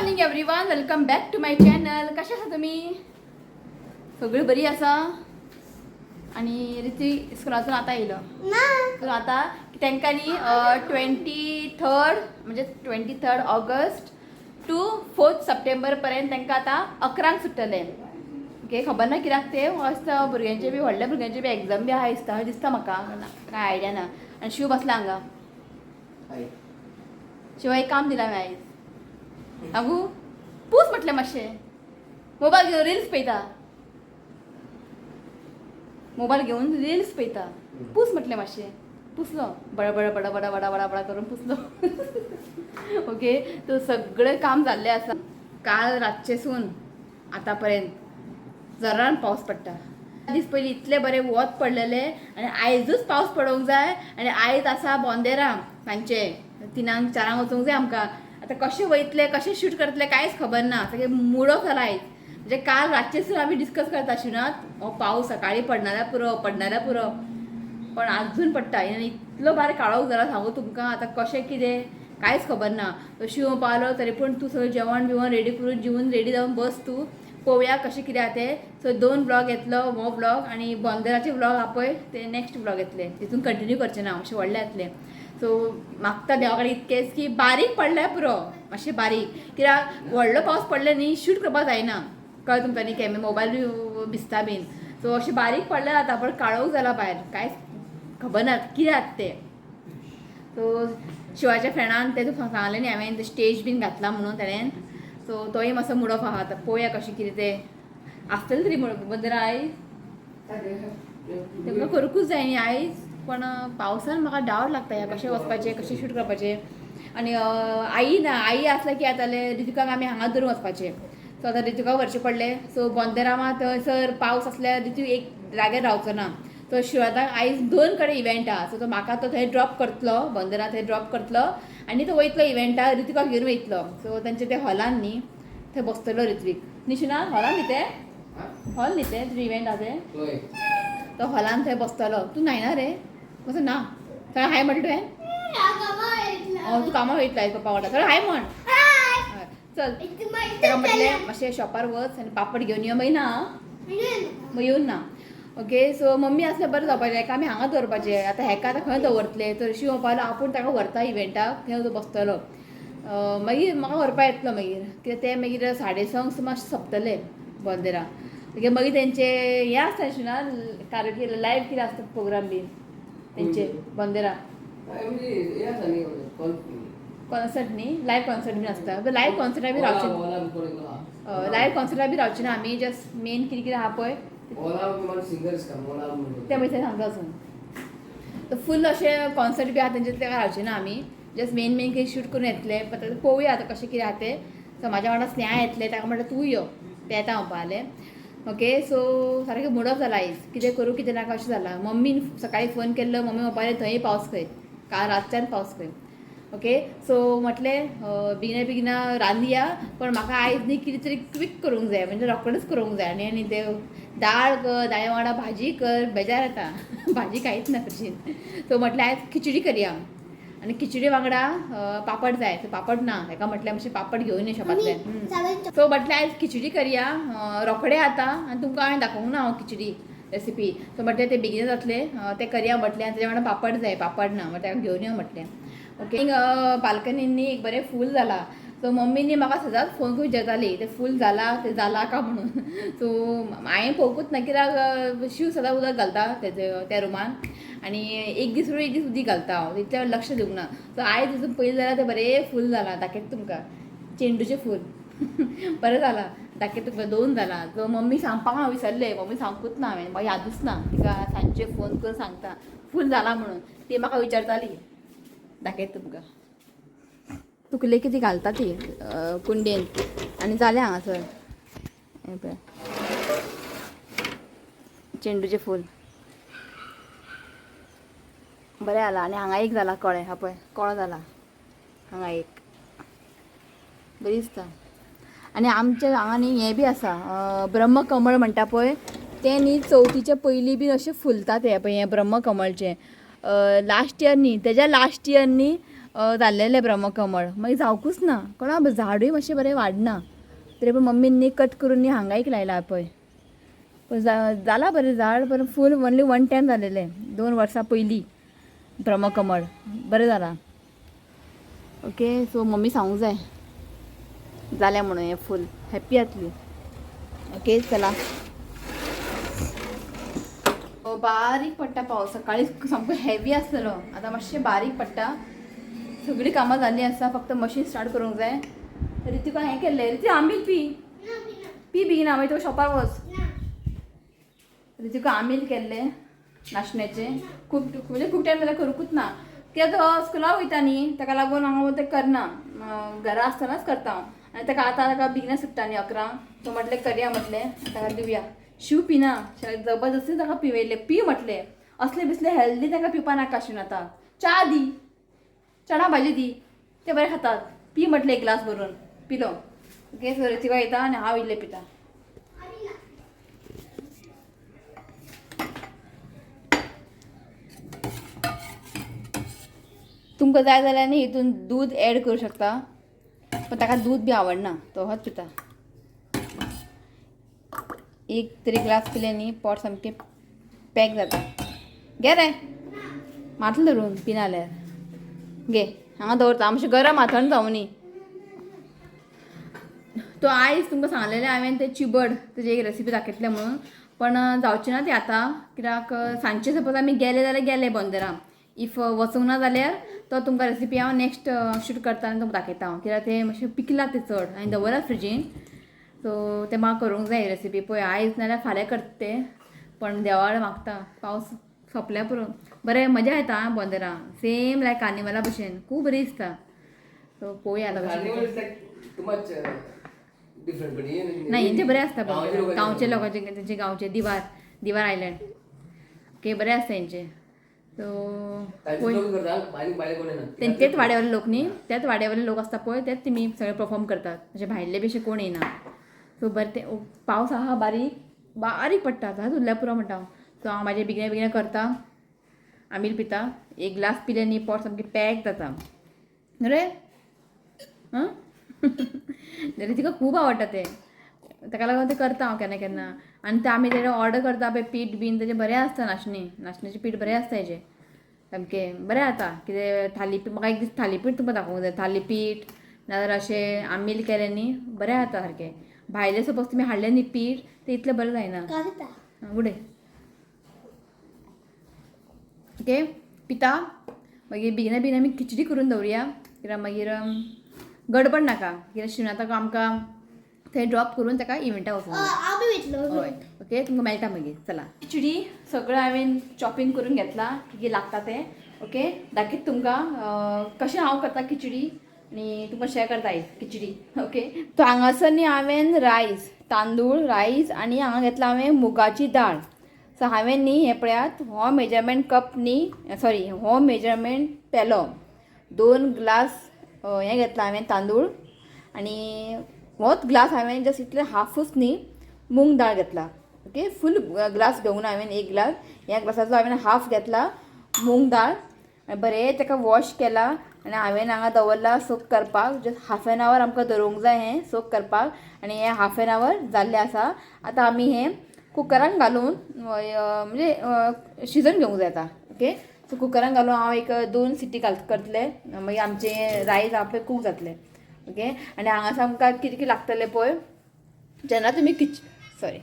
Morning everyone, welcome back to my channel. कशा आसा तुम्ही? सगळी बरी आसा? आणि रिती स्कुलातून आता येयलो तर आता तांकां न्ही 23rd म्हणजे 23rd August to 4th September पर्यंत तांकां आतां 11ंक सुट्टले. ओके, खबर ना कित्याक ते आसता भुरग्यांचे बी व्हडल्या भुरग्यांचे बी एग्जाम बी आहा दिसता म्हाका, काय आयडिया ना. आनी शिव बसला हांगा. शिवाय एक काम दिला हांवें आयज. अगू पूस म्हटलें मातशें. मोबायल घेवन रिल्स पळयता. मोबायल घेवन रिल्स पळयता. पूस म्हटलें मातशें. पुसलो बडा बडा बडा बडा बडा बडा करून पुसलो. ओके, तो सगळें काम जाल्लें आसा. काल रातचेसून आतां पर्यंत जरान पावस पडटा. दीस पयलीं इतले बरें वत पडलेले आनी आयजूच पावस पडोंक जाय. आनी आयज आसा बोंदेरां सांजचे 3 4 वचूंक जाय आमकां. आतां कशें वयतले, कशें शूट करतले कांयच खबर ना. सगळें मूड ऑफ जाला आयज. म्हणजे काल रातचेसून आमी डिस्कस करता आशिनात हो पावस सकाळीं पडनाल्यार पुरो, पण आजून पडटा. इतलो बारीक काळोख जाला सांगू तुमकां. आतां कशें कितें कांयच खबर ना. तो शिव पावलो तरी पूण तूं सगळें जेवण बिवण रेडी करून जेवन रेडी जावन बस तूं. पळोवया कशें कितें आहा तें. सो 2 ब्लॉग येतलो, हो ब्लॉग आनी बोंदेराचे ब्लॉग आहा पळय ते नॅक्स्ट ब्लॉग येतले. तितून कंटिन्यू करचें ना, अशें व्हडले येतले. सो मागता देवा कडेन इतकेंच की बारीक पडल्यार पुरो, मातशें बारीक. कित्याक व्हडलो पावस पडले न्ही शूट करपाक जायना. कळ्ळें तुमकां न्ही, कॅमेरा मोबायल बी भिजता बीन. सो अशें बारीक पडल्यार जाता, पण काळोख जाला भायर. कांयच खबर ना कितें जाता तें. सो शिवाच्या फ्रेंडान तें सांगलें न्ही हांवें स्टेज बीन घातला म्हणून ताणें. सो तोय मातसो मूड ऑफ आहा. आतां पळोवया कशें कितें तें आसतलें तरी बोंदेरा आयज. तेमकां करूंकूच जाय न्ही आयज. पण पावसान म्हाका डावट लागता ह्या कशें वचपाचें, कशें शूट करपाचें. आनी आई ना, आई आसल्यार कितें जातालें, रितिकाक आमी हांगा धरून वचपाचें. सो आतां रितिकाक व्हरचें पडलें. सो बोंदेरा थंयसर पावस आसल्यार रितू एक जाग्यार रावचो ना. तो शिवाताक आयज 2 कडेन इव्हेंट आहा. सो तो म्हाका तो थंय ड्रॉप करतलो, बोंदेरा थंय ड्रॉप करतलो आनी तो वयतलो इव्हेंटाक, रितिकाक घेवन वयतलो. सो तांचे ते हॉलान न्ही थंय बसतलो रित्वीक. निशुना हॉलान न्ही तें, हॉल न्ही तें तुजें इव्हेंट आहा तें. तो हॉलान थंय बसतलो. तूं न्हायना रे? कसं ना थंय हाय म्हटलें तुवें. तूं कामां वयतलो आयज पप्पा वांगडा. थंय हाय म्हण. चल तेका म्हटलें मातशें शॉपार वच आनी पापड घेवन यो. मागीर ना मग येवन ना. ओके, सो मम्मी आसल्यार बरें जावपाचें. हेका आमी हांगा दवरपाचें. आतां हेका आतां खंय दवरतले. तर शिव पावलो आपूण ताका व्हरता इव्हेंटाक, थंय तो बसतलो. मागीर म्हाका व्हरपा येतलो मागीर. कित्याक तें मागीर 6:30 मातशें सोंपतलें बोंदेरा. मागीर तेंचे हें आसता आशिना कार्यक्रम लायव्ह कितें आसता प्रोग्राम बीन तेंचे बोंदेरा. कॉन्सर्ट न्ही, लायव्ह कॉन्सर्ट बीन आसता. लायव्ह कॉन्सर्टाक बी रावचे ना. लायव्ह कॉन्सर्टाक बी रावचे ना आमी. जस्ट मेन कितें कितें आहा पळय ते मागीर सांगता वचून. तर फूल अशें कॉन्सर्ट बी आहा तेंचे तेका रावचे ना आमी. जस्ट मेन कितें शूट करून येतले. पळोवया आतां कशें कितें आहा तें. सो म्हाज्या वांगडा स्नेहा येतले. ताका म्हणलें तूं यो, तें येता म्हणपा लागलें. ओके, सो सारकें मूड ऑफ जाला आयज. कितें करूं कितें नाका अशें जाला. मम्मीन सकाळीं फोन केल्लो. मम्मी म्हणपा लागली थंय पावस खंय, काल रातच्यान पावस खंय. ओके, सो म्हटलें बेगिना रांदया. पण म्हाका आयज न्ही कितें तरी क्वीक करूंक जाय, म्हणजे रोखडेंच करूंक जाय. आनी तें दाळ कर, दाळे वांगडा भाजी कर, बेजार येता. भाजी कांयच ना करची. सो म्हटलें आयज खिचडी करया. आनी खिचडी वांगडा पापड जाय. सो पापड ना. हेका म्हटलें मातशें पापड घेवन यो शॉपांतल्यान. सो म्हटलें आयज खिचडी करया. रोखडें जाता आनी तुमकां हांवें दाखोवंक ना हांव खिचडी रेसिपी. सो म्हटलें तें बेगीन जातलें, तें करया म्हटलें. आनी तेज्या वांगडा पापड जाय, पापड ना म्हटलें ताका घेवन यो म्हटलें. ओके, बाल्कनींनी एक बरें फूल जाला. सो मम्मीनी म्हाका सदांच फोन करून विचारताली तें फूल जाला का म्हणून. सो हांवें पळोवंकूच ना कित्याक शिव सदां उदक घालता त्या रुमान. आनी एक दीस उदीक घालता हांव, इतलें लक्ष दिवंक ना. सो आयज दिसून पयलीं जाल्यार तें बरें फूल जालां. दाखयता तुमकां चेंडूचें फूल. बरें जालां, दाखयता तुमकां 2 जालां. सो मम्मी सांगपाक हांव विसरलें. मम्मी सांगूंकूच ना हांवें, म्हाका यादूच ना. तिका सांजचे फोन करून सांगता फूल जाला म्हणून. ती म्हाका विचारताली. दाखयता तुमकां. तुकले कितें घालता ती कुंडेन. आनी जालें हांगासर हें पळय चेंडूचें फूल बरें जाला. आनी हांगा एक जाला कळें, हा पळय कळो जाला हांगा एक, बरी दिसता. आनी आमच्या हांगा न्ही हें बी आसा ब्रह्मकमळ म्हणटा पळय तें न्ही चवथीच्या पयलीं बी अशें फुलता. तें पळय हें ब्रह्मकमळचें लास्ट इयर न्ही, तेज्या लास्ट इयर न्ही जाल्लेलें ब्रह्मकमळ मागीर जावकूच ना कोणा झाडूय मातशें बरें वाडना तरी पूण मम्मीन कट करून हांगा एक लायला पळय पण जाला बरें झाड पण फूल ओन्ली 110 जालेलें 2 वर्सां पयलीं ब्रह्मकमळ बरें जाला ओके सो मम्मी सांगूंक जाय जालें म्हणून हें फूल हॅप्पी जातली ओके चला बारीक पडटा पावस सकाळी सामको हेवी आसतलो आतां मातशें बारीक पडटा सगळीं कामां जाल्लीं आसा फक्त मशीन स्टार्ट करूंक जाय रितीका हें केल्लें रिती आमील पी बेगीन मागीर तो शॉपार वच रितीका आमील केल्लें नाशण्याचें खूब म्हणजे खूब टायम जाल्यार करूंकूच ना कित्याक तो स्कुलाक वयता न्ही ताका लागून हांव तें करना घरा आसतनाच करता हांव आनी ताका आतां ताका बेगीन सुट्टा न्ही 11 तो म्हटलें करया म्हटलें ताका दिवया शिव पिना जबरदस्ती ताका पिवयलें पी म्हटलें असलें बिसलें हेल्दी ताका पिवपा नाका आशिल्लें आतां च्या दी चणा भाजी दी ते बरें खातात पी म्हटलें एक ग्लास भरून पिलो ओके सो रितीका येता आनी हांव इल्लें पिता तुमकां जाय जाल्यार न्ही हितून दूध एड करूं शकता पण ताका दूध बी आवडना तो होच पिता एक तरी ग्लास पिलें न्ही पोट सामकें पॅक जाता घे रे मातलो धरून पिना जाल्यार घे हांगा दवरता मातशें गरम थंड जावं न्ही तो आयज तुमकां सांगलेलें हांवें तें चिबड तेजी एक रेसिपी दाखयतलें म्हणून पण जावचें ना ती आतां कित्याक सांजचें सपोज आमी गेले जाल्यार गेले बंदरां इफ वचूंक ना जाल्यार तो तुमकां रेसिपी हांव नेक्स्ट शूट करता आनी तुमकां दाखयता हांव कित्याक तें मातशें पिकलां तें चड हांवें दवरलां फ्रिजीन सो तें म्हाका करूंक जाय रेसिपी पळय आयज नाल्यार फाल्यां करता तें पण देवाळ मागता पावस सोंपल्या पुरो बरें मजा येता बंदरां सेम लायक कार्निवला भशेन खूब बरी दिसता सो पळोवया आतां नाही हेंचे बरें आसता गांवचे लोकांचे तेंचे गांवचे दिवार आयलँड ओके बरें आसता हेंचे सो तेच वाड्यावयले लोक न्ही त्याच वाड्यावयले लोक आसता पळय तेच तेमी सगळे परफॉर्म करतात अशे भायले बी अशे कोण येना सो बरें ते पावस आहा बारीक पडटा जायत उरल्या पुरो म्हणटा हांव सो हांव म्हाजें बेगिना करता आमील पिता एक ग्लास पिलें न्ही पोट सामकें पॅक जाता रे हां तिका खूब आवडटा तें ताका लागून तें करता हांव केन्ना केन्ना आनी तें आमी तेजें ऑर्डर करता पळय पीठ बीन तेजें बरें आसता नाचण्याचें पीठ बरें आसता हेजें सामकें बरें जाता कितें थालीपीठ म्हाका एक दीस थालीपीठ तुमकां दाखोवंक जाय थालीपीठ नाजाल्यार अशें आमील केलें न्ही बरें जाता सारकें भायलें सपोज तुमी हाडलें न्ही पीठ तें इतलें बरें जायना उडय ओके पिता मागीर बेगिना आमी खिचडी करून दवरया कित्याक मागीर गडबड नाका कित्याक शिवनाथाक आमकां थंय ड्रॉप करून ताका इव्हेंटाक वचूंक हय ओके तुमकां मेळटा मागीर चला खिचडी सगळें हांवें चॉपिंग करून घेतलां कितें लागता तें ओके दाखयत तुमकां कशें हांव करता खिचडी आनी तुमकां शेअर करता आयज खिचडी ओके तो हांगासर न्ही हांवें रायस तांदूळ रायस आनी हांगा घेतला हांवें मुगाची दाळ सो हांवें न्ही हें पळयात हो मेजरमेंट कप न्ही सॉरी हो मेजरमेंट पेलो 2 ग्लास हें घेतलां हांवें तांदूळ आनी होच ग्लास हांवें जस्ट इतलें हाफूच न्ही मूंग दाळ घेतला ओके फूल ग्लास घेवून हांवें एक ग्लास ह्या ग्लासाचो हांवें हाफ घेतला मूंग दाळ बरें ताका वॉश केला आनी हांवें हांगा दवरला सोक करपाक जस्ट हाफ एन आवर आमकां दवरूंक जाय हें सोक करपाक आनी हें हाफ एन आवर जाल्लें आसा आतां आमी हें कुकरान घालून म्हणजे शिजोवन घेवंक जाय आतां ओके सो कुकरान घालून हांव एक 2 सिटी करतलें मागीर आमचें रायस आपलें कूक जातलें ओके आनी हांगासर आमकां कितें कितें लागतलें पळय जेन्ना तुमी सॉरी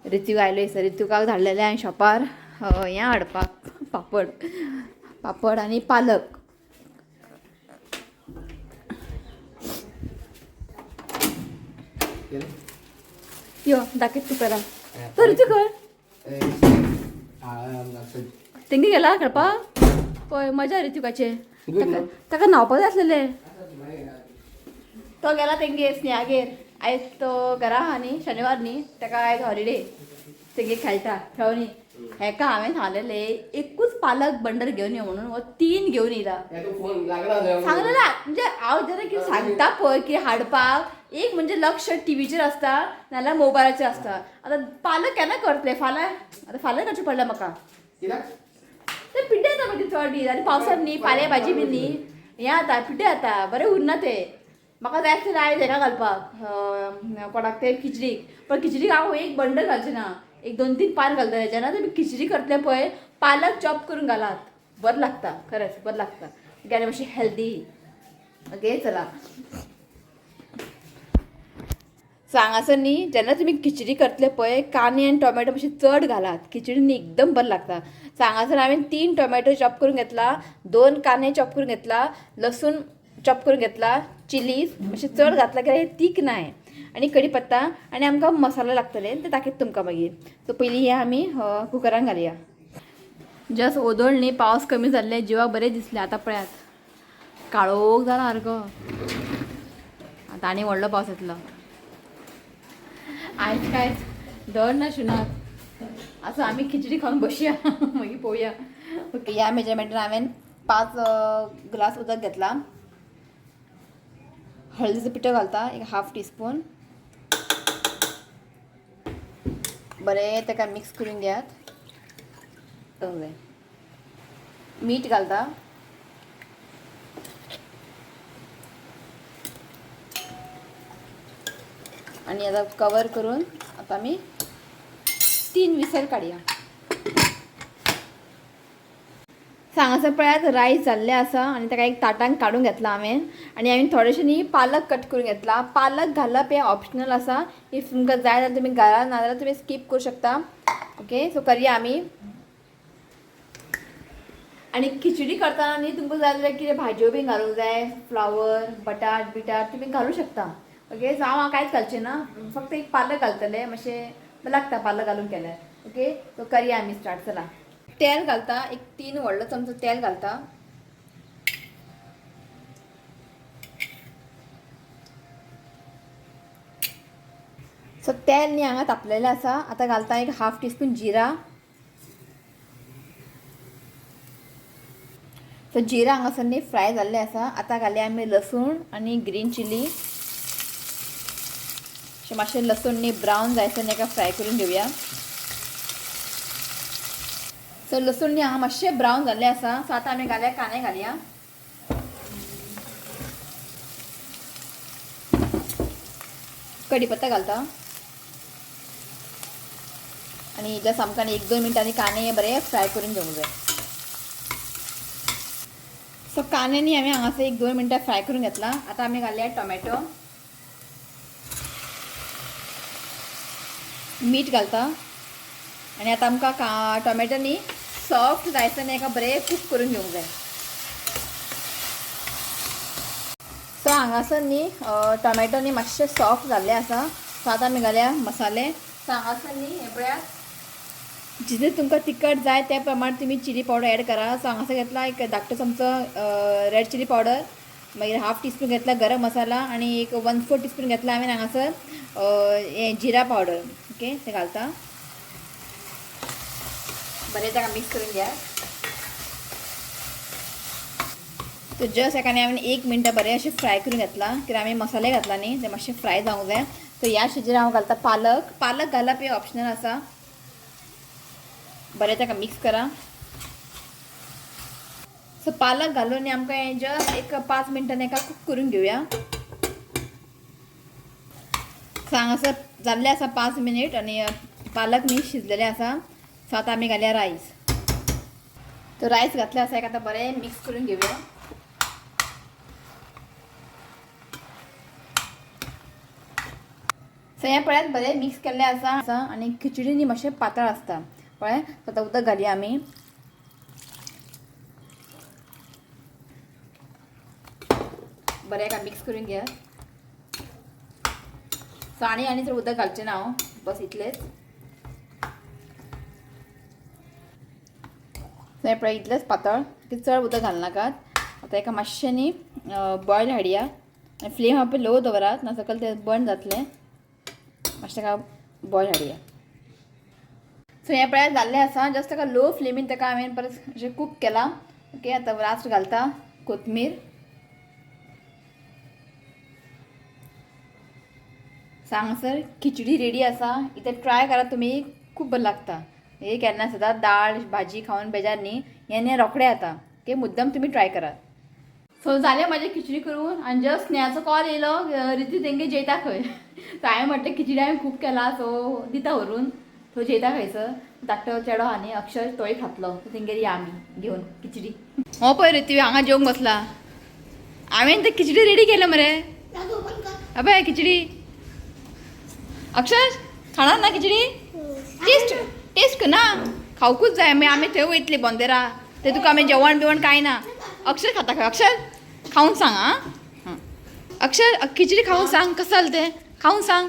रितीक आयलो सर रितीकाक धाडलेलें हांवें शॉपार हें हाडपाक पापड आनी पालक यो दाखयत तुकाराम तो रितीक तेंगे गेला खेळपाक पळय मजा रितीकाचें ताका न्हांवपाक जाय आसलेलें तो गेला तेंगे स्नेहागेर आयज तो घरा आहा न्ही शनिवार न्ही ताका आयज हॉलिडे तेंगे खेळटा खेळोनी हेका हांवें सांगलेलें एकूच पालक बंडल घेवन यो म्हणून हो 3 घेवन येयला सांगलेला म्हणजे हांव जेन्ना कितें सांगता पळय कितें हाडपाक एक म्हणजे लक्ष टीव्हीचेर आसता नाल्यार मोबायलाचेर आसता आतां पालक केन्ना करतले फाल्यां करचें पडलें म्हाका ते पिड्डे येता मागीर चड दीस आनी पावसात न्ही पाले भाजी बी न्ही हें जाता पिड्डे जाता बरें उरना ते म्हाका जाय आसलें रायस हेका घालपाक कोणाक ते खिचडीक पण खिचडीक हांव एक बंडल घालचें ना एक 2-3 पान घालता जेन्ना तुमी खिचडी करतले पळय पालक चॉप करून घालात बरं लागता खरंच बरं लागता कित्याक मातशी हेल्दी ओके चला हांगासर न्ही जेन्ना तुमी खिचडी करतले पळय कांदे आनी टोमॅटो मातशे चड घालात खिचडी न्ही एकदम बरं लागता हांगासर हांवें 3 टोमॅटो चॉप करून घेतला 2 कांदे चॉप करून घेतला लसूण चॉप करून घेतला चिलीज मातशें चड घातला कित्याक हें तीख नाय आनी कढीपत्ता आनी आमकां मसालो लागतले ते दाखयता तुमकां मागीर सो पयलीं हे आमी कुकरान घालया जस्ट ओदोळ न्ही पावस कमी जाल्ले जिवाक बरें दिसलें आतां पळयात काळोख जाला सारको आतां आनी व्हडलो पावस येतलो आयज कांयच धड ना शुनाक असो आमी खिचडी खावन बसया मागीर पळोवया ओके ह्या मेजरमेंटान हांवें 5 ग्लास उदक घेतला हळदीचो पिठो घालता एक हाफ टीस्पून बरें ताका मिक्स करून घेयात मीठ घालता आणि आता कवर करून आता आमी 3 विसल काडया हांगासर पळयात रायस जाल्ले आसा आनी ताका एक ताटान काडून घेतला हांवें थोडेशे न्ही पालक कट करून घेतला पालक घालप हें ऑप्शनल आसा इफ तुमकां जाय जाल्यार तुमी घाला नाजाल्यार तुमी स्कीप करूं शकता ओके सो करया आमी आनी खिचडी करतना न्ही तुमकां जाय जाल्यार कितें भाजयो बी घालूंक जाय फ्लावर बटाट बिटाट तुमी घालूं शकता ओके सो हांव कांयच घालचें ना फक्त एक पालक घालतलें मातशें बरें लागता पालक घालून केल्यार ओके सो करया आमी स्टार्ट चला तेल घालता एक 3 व्हडलो चमचो तेल घालता सो तेल न्ही हांगा तापलेलें आसा आतां घालता एक हाफ टीस्पून जिरा सो जिरा हांगासर न्ही फ्राय जाल्लें आसा आतां घालया आमी लसूण आनी ग्रीन चिली मातशें लसूण न्ही ब्रावन जायसर एका फ्राय करून घेवया सो लसूण न्ही हांगा मातशें ब्रावन जाल्लें आसा सो आतां आमी घालया कांदे घालया कढीपत्ता घालता आनी जस्ट आमकां 1-2 मिनटांनी कांदे बरें फ्राय करून घेवंक जाय सो कांदे न्ही हांवें हांगासर 1-2 मिनटां फ्राय करून घेतला आतां आमी घालया टोमॅटो मीठ घालता आनी आतां आमकां टोमॅटो न्ही सॉफ्ट जायसर एका बरें कूक करून घेवंक जाय सो हांगासर न्ही टोमॅटो न्ही मातशें सॉफ्ट जाल्लें आसा सो आतां आमी घालया मसाले सो हांगासर न्ही हें पळयात जितलें तुमकां तिखट जाय त्या प्रमाण तुमी चिली पावडर एड करा सो हांगासर घेतला एक धाकटो चमचो रेड चिली पावडर मागीर हाफ टीस्पून घेतला गरम मसाला आनी एक 1/4 टीस्पून घेतला हांवें हांगासर हें जिरा पावडर ओके ते घालता बरें ताका मिक्स करून घ्या तो जस्ट एकाने हांवें 1 मिनटां बरें अशें फ्राय करून घेतला कित्याक हांवें मसाले घातला न्ही ते मातशें फ्राय जावंक जाय सो ह्या स्टेजीर हांव घालता पालक घालप हें ऑप्शनल आसा बरें ताका मिक्स करा सो पालक घालून आमकां हें जस्ट एक 5 मिनटांनी एका कूक करून घेवया सो हांगासर जाल्लें आसा 5 मिनीट आनी पालक न्ही शिजलेलें आसा सो आतां आमी घालया रायस तो रायस घातले आसा एक आतां बरें मिक्स करून घेवया सो हें पळयात बरें मिक्स केल्लें आसा आनी खिचडी न्ही मातशें पातळ आसता पळय सो आतां उदक घालया आमी बरें एका मिक्स करून घेया सो आनी चड उदक घालचें ना हांव बस इतलेंच सो हें पळय इतलेंच पातळ चड उदक घालनाकात आतां एका मातशें न्ही बॉयल हाडया फ्लेम हांव लो दवरात ना सकयल तें बंद जातलें मातशें ताका बॉयल हाडया सो हें पळयात जाल्लें आसा जस्ट ताका लो फ्लेमीन ताका हांवें परत अशें कूक केलां ओके आतां लास्ट घालता कोथमीर हांगासर खिचडी रेडी आसा इथे ट्राय करा तुम्ही खूप बरं लागता हे केन्ना सुद्दां दाळ भाजी खावन बेजार न्ही, हें रोखडें येता. ओके, मुद्दम तुमी ट्राय करात. सो जालें म्हाजें खिचडी करून आनी जस्ट स्नेहाचो कॉल येयलो, रिती तेंगे जेयता खंय. सो हांवें म्हटलें खिचडी हांवें खूब केला, सो दिता व्हरून. थंय जेयता खंयसर. धाकटो चेडो आहा न्ही अक्षर, तोय खातलो. सो तेंगेर या आमी घेवन खिचडी. हो पळय रिती हांगा जेवंक बसला. हांवें ते खिचडी रेडी केल्या मरे. अबे खिचडी अक्षर खाणार ना खिचडी? टेस्ट कर ना, खावकूच जाय. आमी थंय वयतली बोंदेरा, ते तुका आमी जेवण बिवण कांय ना. अक्षर खाता खंय? अक्षर खाऊन सांग. हां अक्षर खिचडी खाऊन सांग कसं जालं ते, खाऊन सांग.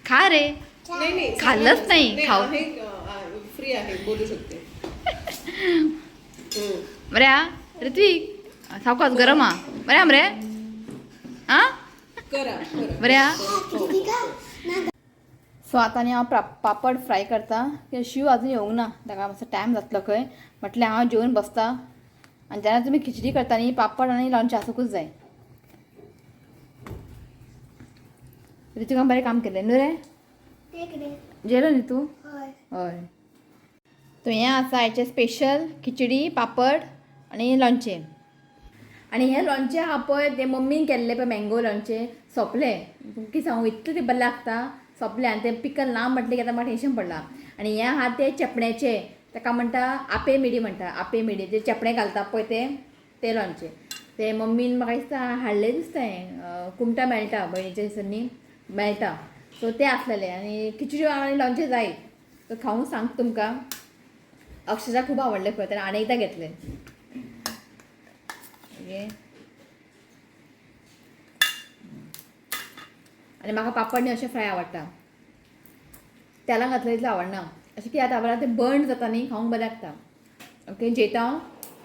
खा रे. खाल्लंच नाही खाऊ. फ्री आहे, बोलू शकते. बरे हा ऋत्विक, सावकाश गरम हा. बरे हा मरे? हा बरे हा. सो आतां न्ही हांव पापड फ्राय करता. शिव आजून येवंक ना, ताका मातसो टायम जातलो खंय. म्हटलें हांव जेवन बसता. आनी जेन्ना तुमी खिचडी करता न्ही, पापड आनी लोणचें आसूंकूच जाय. ऋतुकान बरें काम केलें न्हू रे? जेलो न्ही तूं? हय. तो हें आसा आयचें स्पेशल खिचडी, पापड आनी लोणचें. आनी हें लोणचें आहा पळय तें मम्मीन केल्लें पळय मँगो लोणचें, सोंपलें. कितें सांगू, इतलें तें बरें लागता. सोंपलें आनी तें पिकल ना म्हटलें की आतां म्हाका टेंशन पडलां. आनी हें आहा तें चेपण्याचें, ताका म्हणटा आपें मिडी म्हणटा. आपें मिडी ते चेपणें घालता पळय तें लोणचें. तें मम्मीन म्हाका दिसता हाडलें दिसता. हें कुमटा मेळटा भयणीच्या थंयसर न्ही मेळटा. सो तें आसलेलें आनी खिचडी आनी लोणचें जाय. सो खावून सांग तुमकां. अक्षरशा खूब आवडलें खंय तर आनी एकदां घेतलें. ओके, आनी म्हाका पापड न्ही अशें फ्राय आवडटा. तेलान घातलें इतलें आवडना. अशें कितें जाता बरें तें बर्न जाता न्ही, खावंक बरें लागता. ओके, जेयता हांव.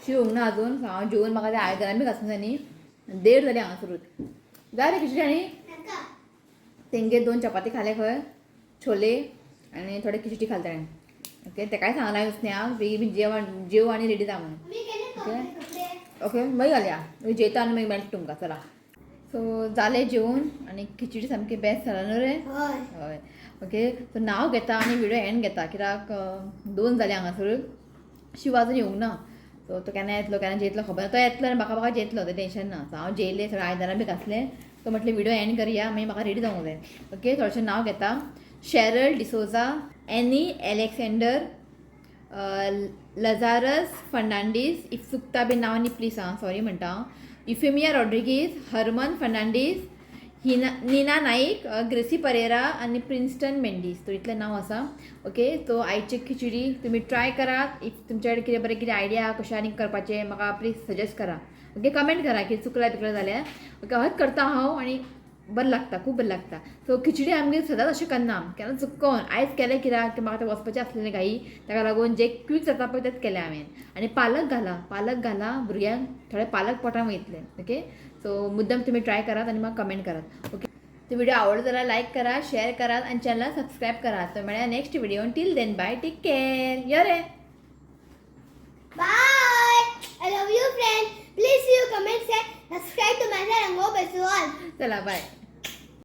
शिव येवंक ना आजून. हांव जेवन म्हाका तें आयदनां बी घासूंक जाय न्ही. 1:30 जालीं हांगासरूच. जाय रे खिचडी आनी? तेंगेर 2 चपाती खाले खंय, छोले आनी थोडे खिचडी खाले ताणें. ओके, तेकाय सांगला हांवें स्नेहाक बेगीन जेव आनी रेडी जा म्हणून. ओके ओके, मागीर घालया. जेयता आनी मागीर मेळटा तुमकां. चला. सो जालें जेवून आनी खिचडी सामकी बेस्ट जाला न्हू रे? हय. ओके, सो नांव घेता आनी व्हिडिओ एंड घेता, कित्याक 2 जालीं हांगासर. शिव आजून येवंक ना. सो तो केन्ना येतलो केन्ना जेयतलो खबर ना. तो येतलो आनी म्हाका जेयतलो, तें टेंशन ना. सो हांव जेयलें, सगळें आयदनां बी घातलें. सो म्हटलें व्हिडिओ एंड करया, मागीर म्हाका रेडी जावंक जाय. ओके, थोडेशें नांव घेता. Cheryl D'Souza, any Alexander, Lazarus Fernandes. If चुकता बी नांव न्ही प्लीज हां, सॉरी म्हणटा हांव. युफेमिया रॉड्रिगीज, हरमन फर्नांडीस, नीना नाईक, ग्रेसी परेरा आनी प्रिन्स्टन मेंडीस. तो इतलें नांव आसा. ओके, सो आयची खिचडी तुमी ट्राय करात. इफ तुमचे कडेन कितें बरें कितें आयडिया कशें आनी करपाचें म्हाका प्लीज सजेस्ट करा. ओके, कमेंट करा की चुकलें जाल्यार. ओके, हच करता हांव आनी बरें लागता, खूब बरें लागता. सो खिचडी आमगे सदांच अशें करना, केन्ना चुकोन आयज केलें कित्याक म्हाका तें वचपाचें आसलेलें घाई, ताका लागून जें क्वीक जाता पळय तेंच केलें हांवें. आनी पालक घाला भुरग्यांक, थोडें पालक पोटांत वयतलें. ओके, सो मुद्दम तुमी ट्राय करात आनी म्हाका कमेंट करात. ओके, तो व्हिडिओ आवडलो जाल्यार लायक करा, शेअर करात आनी चॅनल सबस्क्रायब करात. तर मेळया next video. Till then bye, take care. यो रे Bye. I love you, friend. Please see you comment, share, subscribe to my channel and go back to all. चला बाय.